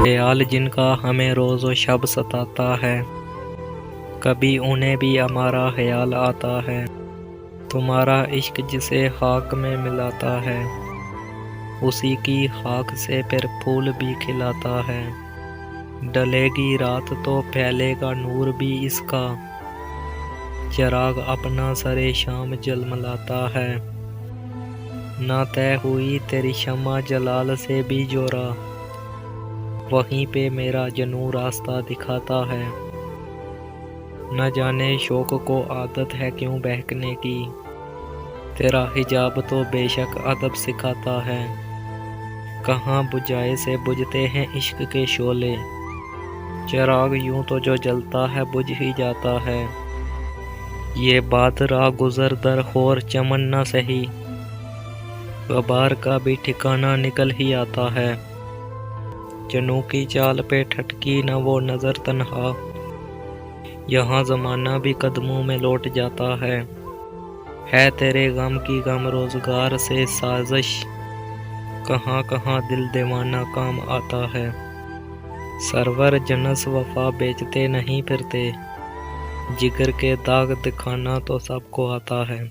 ख्याल जिनका हमें रोज़ व शब सताता है, कभी उन्हें भी हमारा ख्याल आता है। तुम्हारा इश्क जिसे खाक में मिलाता है, उसी की खाक से फिर फूल भी खिलाता है। ढलेगी रात तो फैलेगा नूर भी इसका, चिराग अपना सरे शाम जलमलाता है। ना तय हुई तेरी शम्मा जलाल से भी जोरा, वहीं पे मेरा जनू रास्ता दिखाता है। न जाने शौक को आदत है क्यों बहकने की, तेरा हिजाब तो बेशक अदब सिखाता है। कहाँ बुझाए से बुझते हैं इश्क के शोले, चिराग यूं तो जो जलता है बुझ ही जाता है। ये बात राह गुजर दर खोर चमन न सही, गबार का भी ठिकाना निकल ही आता है। जनू की चाल पे ठटकी न वो नजर तन्हा, यहाँ जमाना भी कदमों में लौट जाता है तेरे गम की गम रोजगार से साजिश, कहाँ कहाँ दिल दीवाना काम आता है। सरवर जनस वफा बेचते नहीं फिरते, जिगर के दाग दिखाना तो सबको आता है।